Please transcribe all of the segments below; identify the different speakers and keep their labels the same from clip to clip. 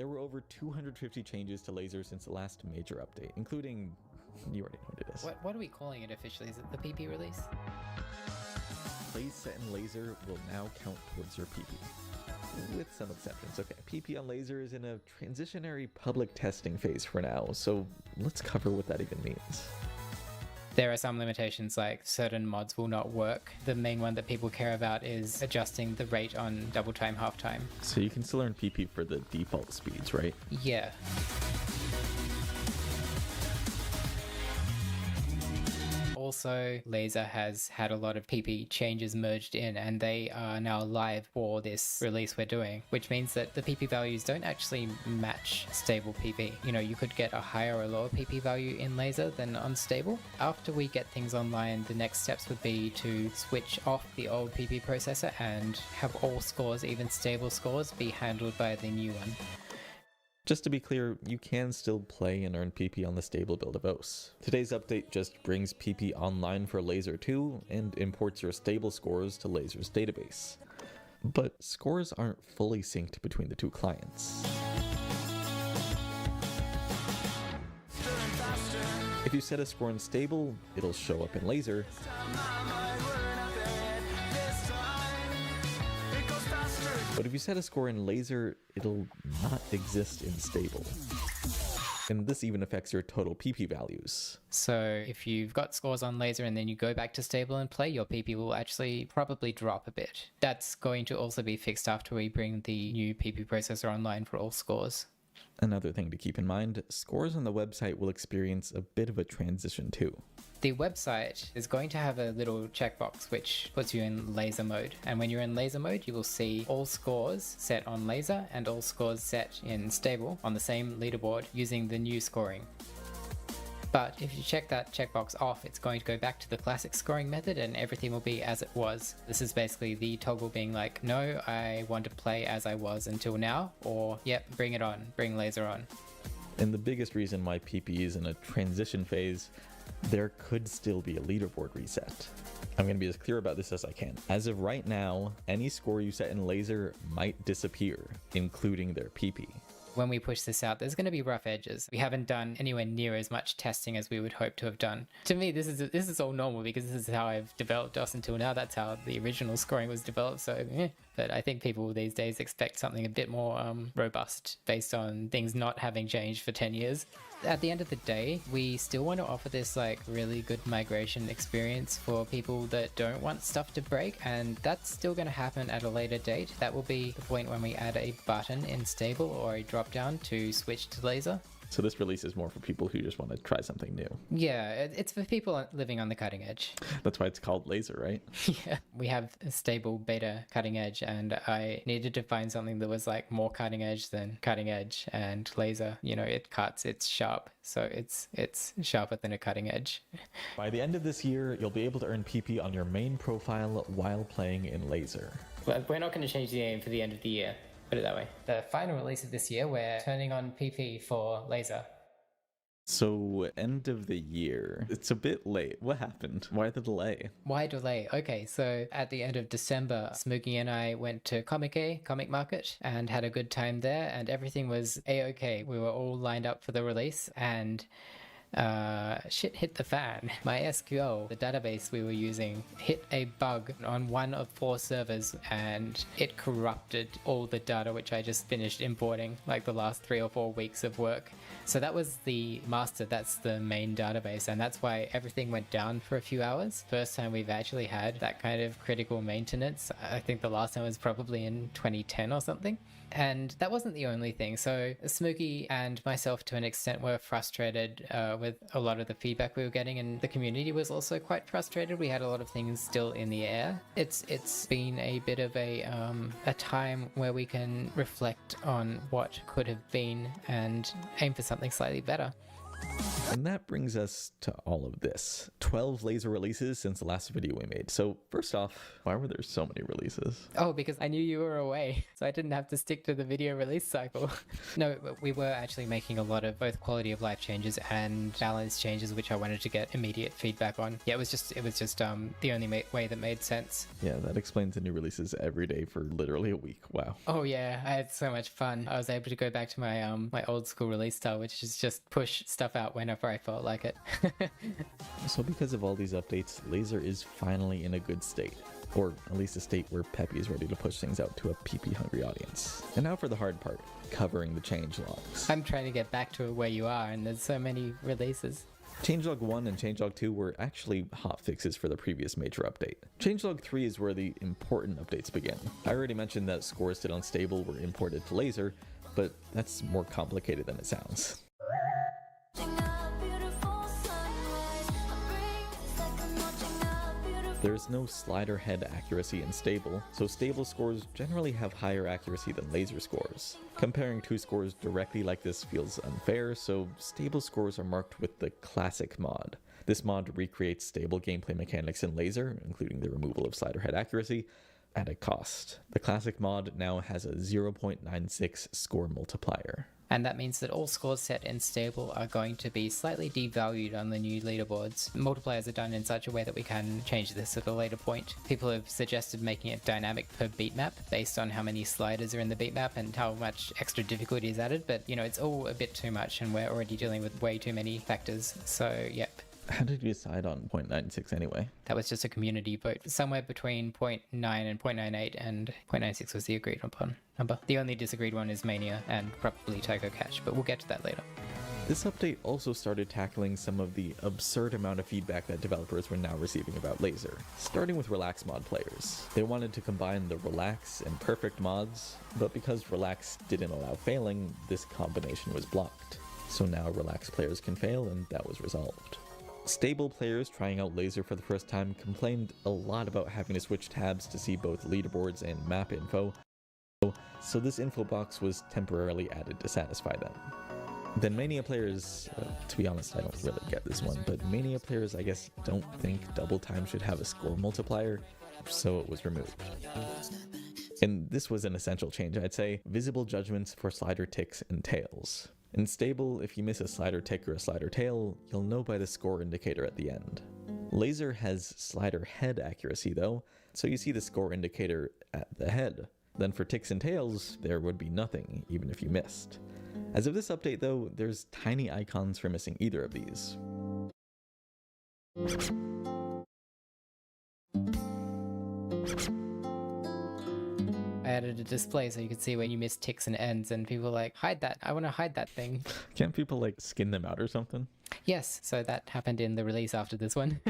Speaker 1: There were over 250 changes to laser since the last major update, including, you already know what it is.
Speaker 2: What are we calling it officially? Is it the PP release?
Speaker 1: Plays set in laser will now count towards your PP. With some exceptions. Okay, PP on laser is in a transitionary public testing phase for now, so let's cover what that even means.
Speaker 2: There are some limitations, like certain mods will not work. The main one that people care about is adjusting the rate on double time, half time.
Speaker 1: So you can still earn PP for the default speeds, right?
Speaker 2: Yeah. Also, Lazer has had a lot of PP changes merged in, and they are now live for this release we're doing, which means that the PP values don't actually match stable PP. You know, you could get a higher or lower PP value in Lazer than unstable. After we get things online, the next steps would be to switch off the old PP processor and have all scores, even stable scores, be handled by the new one.
Speaker 1: Just to be clear, you can still play and earn PP on the stable build of OS. Today's update just brings PP online for Lazer 2 and imports your stable scores to Lazer's database. But scores aren't fully synced between the two clients. If you set a score in stable, it'll show up in Lazer. But if you set a score in Lazer, it'll not exist in stable. And this even affects your total PP values.
Speaker 2: So if you've got scores on Lazer and then you go back to stable and play, your PP will actually probably drop a bit. That's going to also be fixed after we bring the new PP processor online for all scores.
Speaker 1: Another thing to keep in mind, scores on the website will experience a bit of a transition too.
Speaker 2: The website is going to have a little checkbox which puts you in laser mode, and when you're in laser mode you will see all scores set on laser and all scores set in stable on the same leaderboard using the new scoring. But if you check that checkbox off, it's going to go back to the classic scoring method and everything will be as it was. This is basically the toggle being like, no, I want to play as I was until now, or yep, bring it on, bring Lazer on.
Speaker 1: And the biggest reason why PP is in a transition phase, there could still be a leaderboard reset. I'm going to be as clear about this as I can. As of right now, any score you set in Lazer might disappear, including their PP.
Speaker 2: When we push this out, there's going to be rough edges. We haven't done anywhere near as much testing as we would hope to have done. To me, this is all normal because this is how I've developed DOS until now. That's how the original scoring was developed. So, But I think people these days expect something a bit more robust based on things not having changed for 10 years. At the end of the day, we still want to offer this like really good migration experience for people that don't want stuff to break, and that's still going to happen at a later date. That will be the point when we add a button in stable or a drop down to switch to laser.
Speaker 1: So this release is more for people who just want to try something new.
Speaker 2: Yeah, it's for people living on the cutting edge.
Speaker 1: That's why it's called laser, right?
Speaker 2: Yeah, we have a stable beta cutting edge, and I needed to find something that was like more cutting edge than cutting edge. And laser, it cuts, it's sharp, so it's sharper than a cutting edge.
Speaker 1: By the end of this year, you'll be able to earn PP on your main profile while playing in laser.
Speaker 2: But we're not going to change the aim for the end of the year. Put it that way. The final release of this year, we're turning on PP for laser.
Speaker 1: So, end of the year. It's a bit late. What happened? Why the delay?
Speaker 2: Why delay? Okay, so at the end of December, Smokey and I went to Comic Market, and had a good time there, and everything was a-okay. We were all lined up for the release, and shit hit the fan. My SQL, the database we were using, hit a bug on one of 4 servers, and it corrupted all the data which I just finished importing, like the last 3 or 4 weeks of work. So that was the master, that's the main database, and that's why everything went down for a few hours. First time we've actually had that kind of critical maintenance. I think the last time was probably in 2010 or something. And that wasn't the only thing. So Smokey and myself, to an extent, were frustrated with a lot of the feedback we were getting, and the community was also quite frustrated. We had a lot of things still in the air. It's been a bit of a time where we can reflect on what could have been and aim for something slightly better.
Speaker 1: And that brings us to all of this. 12 laser releases since the last video we made. So first off, why were there so many releases?
Speaker 2: Oh, because I knew you were away, so I didn't have to stick to the video release cycle. No, we were actually making a lot of both quality of life changes and balance changes, which I wanted to get immediate feedback on. Yeah, it was just the only way that made sense.
Speaker 1: Yeah, that explains the new releases every day for literally a week. Wow.
Speaker 2: Oh yeah, I had so much fun. I was able to go back to my my old school release style, which is just push stuff out whenever I felt like it.
Speaker 1: So because of all these updates, laser is finally in a good state. Or at least a state where Peppy is ready to push things out to a PP-hungry audience. And now for the hard part, covering the changelogs.
Speaker 2: I'm trying to get back to where you are, and there's so many releases.
Speaker 1: Changelog 1 and Changelog 2 were actually hotfixes for the previous major update. Changelog 3 is where the important updates begin. I already mentioned that scores set on stable were imported to laser, but that's more complicated than it sounds. There's no slider head accuracy in stable, so stable scores generally have higher accuracy than laser scores. Comparing 2 scores directly like this feels unfair, so stable scores are marked with the classic mod. This mod recreates stable gameplay mechanics in laser, including the removal of slider head accuracy, at a cost. The classic mod now has a 0.96 score multiplier.
Speaker 2: And that means that all scores set in stable are going to be slightly devalued on the new leaderboards. Multipliers are done in such a way that we can change this at a later point. People have suggested making it dynamic per beat map based on how many sliders are in the beat map and how much extra difficulty is added, but it's all a bit too much and we're already dealing with way too many factors, so yep.
Speaker 1: How did you decide on 0.96 anyway?
Speaker 2: That was just a community vote. Somewhere between 0.9 and 0.98, and 0.96 was the agreed upon number. The only disagreed one is Mania and probably Tycho Cash, but we'll get to that later.
Speaker 1: This update also started tackling some of the absurd amount of feedback that developers were now receiving about laser, starting with Relax mod players. They wanted to combine the Relax and Perfect mods, but because Relax didn't allow failing, this combination was blocked. So now Relax players can fail, and that was resolved. Stable players trying out laser for the first time complained a lot about having to switch tabs to see both leaderboards and map info, so this info box was temporarily added to satisfy them. Then Mania players, to be honest I don't really get this one, but Mania players I guess don't think double time should have a score multiplier, so it was removed. And this was an essential change, I'd say. Visible judgments for slider ticks and tails. In stable, if you miss a slider tick or a slider tail, you'll know by the score indicator at the end. Laser has slider head accuracy though, so you see the score indicator at the head. Then for ticks and tails, there would be nothing, even if you missed. As of this update though, there's tiny icons for missing either of these.
Speaker 2: I added a display so you could see when you miss ticks and ends, and people were like, hide that, I want to hide that thing.
Speaker 1: Can't people like skin them out or something?
Speaker 2: Yes, so that happened in the release after this one.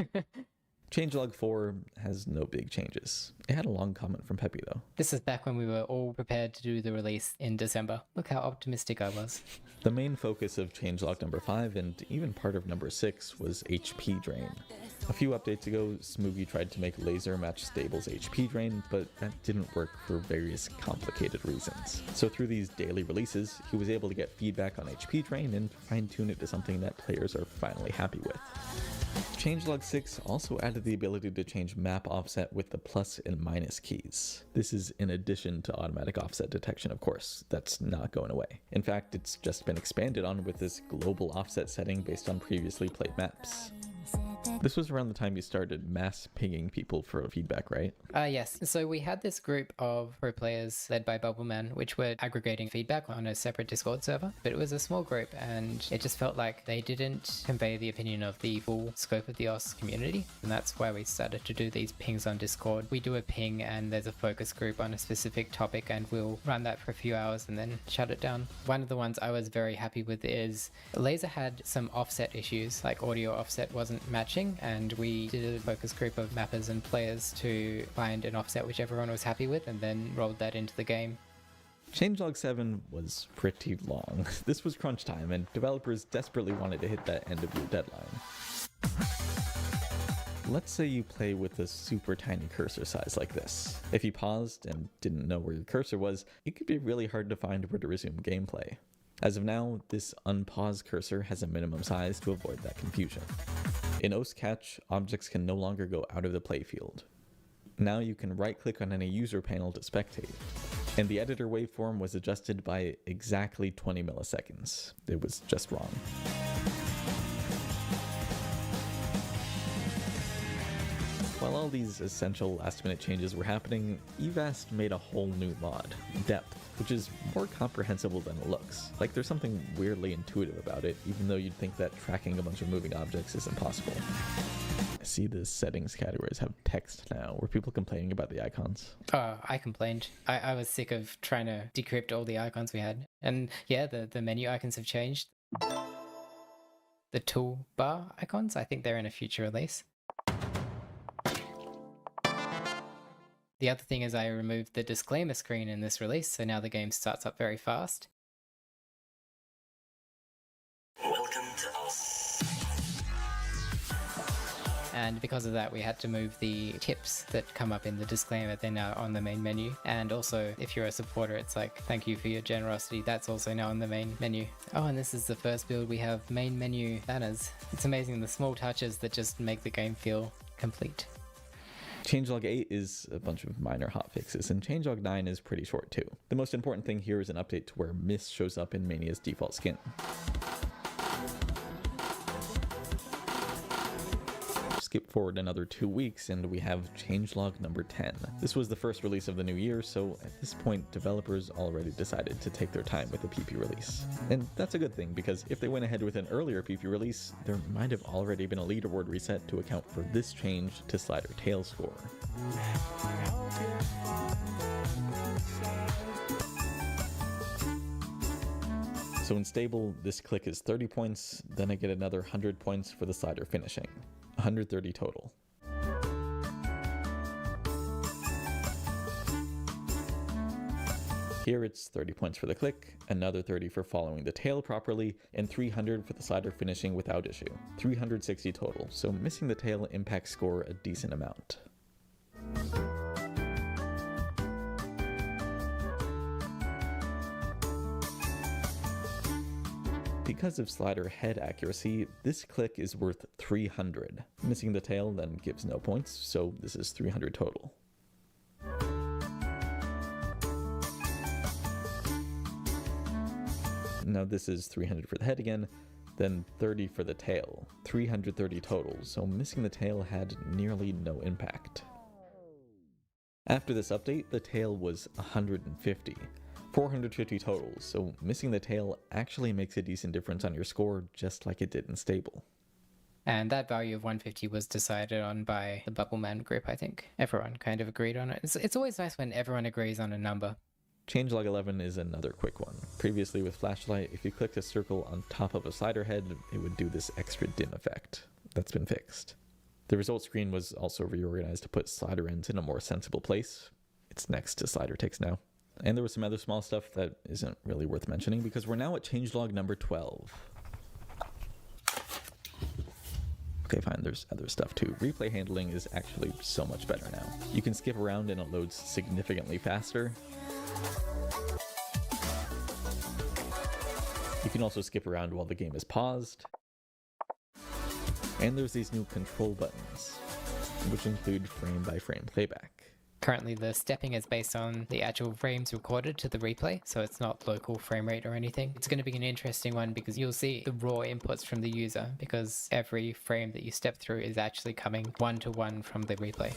Speaker 1: Changelog 4 has no big changes. It had a long comment from Peppy though.
Speaker 2: This is back when we were all prepared to do the release in December. Look how optimistic I was.
Speaker 1: The main focus of changelog number 5 and even part of number 6 was HP drain. A few updates ago, Smoogie tried to make lazer match Stable's HP drain, but that didn't work for various complicated reasons. So through these daily releases, he was able to get feedback on HP drain and fine-tune it to something that players are finally happy with. Changelog 6 also added the ability to change map offset with the plus and minus keys. This is in addition to automatic offset detection, of course. That's not going away. In fact, it's just been expanded on with this global offset setting based on previously played maps. This was around the time you started mass pinging people for feedback, right?
Speaker 2: Yes. So we had this group of pro players led by Bubbleman, which were aggregating feedback on a separate Discord server. But it was a small group, and it just felt like they didn't convey the opinion of the full scope of the OS community. And that's why we started to do these pings on Discord. We do a ping, and there's a focus group on a specific topic, and we'll run that for a few hours and then shut it down. One of the ones I was very happy with is Lazer had some offset issues, like audio offset wasn't matching, and we did a focus group of mappers and players to find an offset which everyone was happy with, and then rolled that into the game.
Speaker 1: Changelog 7 was pretty long. This was crunch time, and developers desperately wanted to hit that end of year deadline. Let's say you play with a super tiny cursor size like this. If you paused and didn't know where your cursor was, it could be really hard to find where to resume gameplay. As of now, this unpaused cursor has a minimum size to avoid that confusion. In OS Catch, objects can no longer go out of the playfield. Now you can right-click on any user panel to spectate, and the editor waveform was adjusted by exactly 20 milliseconds. It was just wrong. While all these essential last-minute changes were happening, Evast made a whole new mod, Depth, which is more comprehensible than it looks. Like, there's something weirdly intuitive about it, even though you'd think that tracking a bunch of moving objects is impossible. I see the settings categories have text now. Were people complaining about the icons?
Speaker 2: I complained. I was sick of trying to decrypt all the icons we had. And yeah, the menu icons have changed. The toolbar icons, I think they're in a future release. The other thing is I removed the disclaimer screen in this release, so now the game starts up very fast. Welcome to us. And because of that, we had to move the tips that come up in the disclaimer. They're now on the main menu. And also, if you're a supporter, it's like, thank you for your generosity. That's also now on the main menu. Oh, and this is the first build. We have main menu banners. It's amazing, the small touches that just make the game feel complete.
Speaker 1: Changelog 8 is a bunch of minor hotfixes, and Changelog 9 is pretty short too. The most important thing here is an update to where Mist shows up in Mania's default skin. Skip forward another 2 weeks and we have changelog number 10. This was the first release of the new year, so at this point developers already decided to take their time with the PP release. And that's a good thing, because if they went ahead with an earlier PP release, there might have already been a leaderboard reset to account for this change to slider tail score. So in stable, this click is 30 points, then I get another 100 points for the slider finishing. 130 total. Here it's 30 points for the click, another 30 for following the tail properly, and 300 for the slider finishing without issue. 360 total, so missing the tail impacts score a decent amount. Because of slider head accuracy, this click is worth 300. Missing the tail then gives no points, so this is 300 total. Now this is 300 for the head again, then 30 for the tail. 330 total, so missing the tail had nearly no impact. After this update, the tail was 150. 450 total, so missing the tail actually makes a decent difference on your score, just like it did in stable.
Speaker 2: And that value of 150 was decided on by the Bubbleman group, I think. Everyone kind of agreed on it. It's always nice when everyone agrees on a number.
Speaker 1: Changelog 11 is another quick one. Previously with Flashlight, if you clicked a circle on top of a slider head, it would do this extra dim effect. That's been fixed. The result screen was also reorganized to put slider ends in a more sensible place. It's next to slider ticks now. And there was some other small stuff that isn't really worth mentioning because we're now at changelog number 12. Okay, fine, there's other stuff too. Replay handling is actually so much better now. You can skip around and it loads significantly faster. You can also skip around while the game is paused. And there's these new control buttons, which include frame-by-frame playback.
Speaker 2: Currently, the stepping is based on the actual frames recorded to the replay, so it's not local frame rate or anything. It's going to be an interesting one because you'll see the raw inputs from the user, because every frame that you step through is actually coming one-to-one from the replay.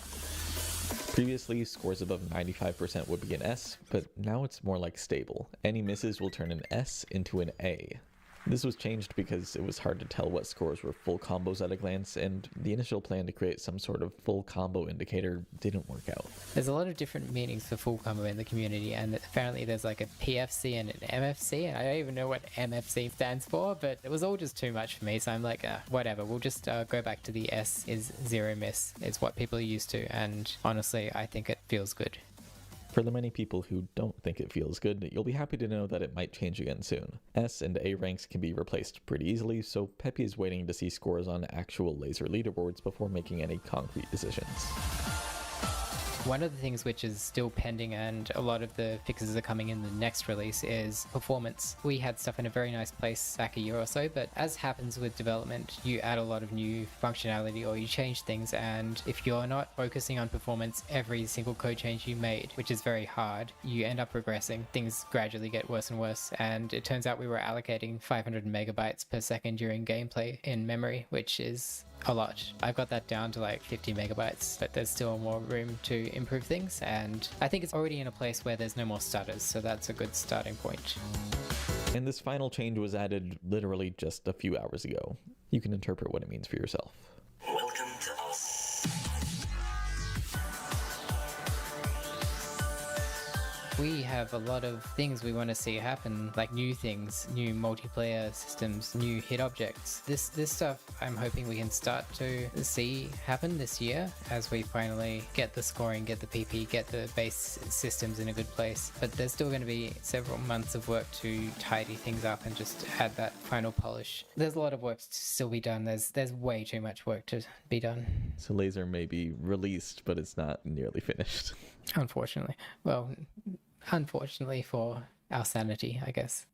Speaker 1: Previously, scores above 95% would be an S, but now it's more like stable. Any misses will turn an S into an A. This was changed because it was hard to tell what scores were full combos at a glance, and the initial plan to create some sort of full combo indicator didn't work out.
Speaker 2: There's a lot of different meanings for full combo in the community, and apparently there's like a PFC and an MFC, and I don't even know what MFC stands for, but it was all just too much for me, so I'm like, whatever, we'll just go back to the S is zero miss. It's what people are used to, and honestly, I think it feels good.
Speaker 1: For the many people who don't think it feels good, you'll be happy to know that it might change again soon. S and A ranks can be replaced pretty easily, so Peppy is waiting to see scores on actual laser leaderboards before making any concrete decisions.
Speaker 2: One of the things which is still pending, and a lot of the fixes are coming in the next release, is performance. We had stuff in a very nice place back a year or so, but as happens with development, you add a lot of new functionality or you change things, and if you're not focusing on performance every single code change you made, which is very hard, you end up regressing. Things gradually get worse and worse, and it turns out we were allocating 500 megabytes per second during gameplay in memory, which is a lot. I've got that down to like 50 megabytes, but there's still more room to improve things, and I think it's already in a place where there's no more stutters, so that's a good starting point.
Speaker 1: And this final change was added literally just a few hours ago. You can interpret what it means for yourself.
Speaker 3: Welcome to us.
Speaker 2: We have a lot of things we want to see happen, like new things, new multiplayer systems, new hit objects. This stuff I'm hoping we can start to see happen this year as we finally get the scoring, get the PP, get the base systems in a good place. But there's still going to be several months of work to tidy things up and just add that final polish. There's a lot of work to still be done. There's way too much work to be done.
Speaker 1: So Lazer may be released, but it's not nearly finished.
Speaker 2: Unfortunately. Well, unfortunately for our sanity, I guess.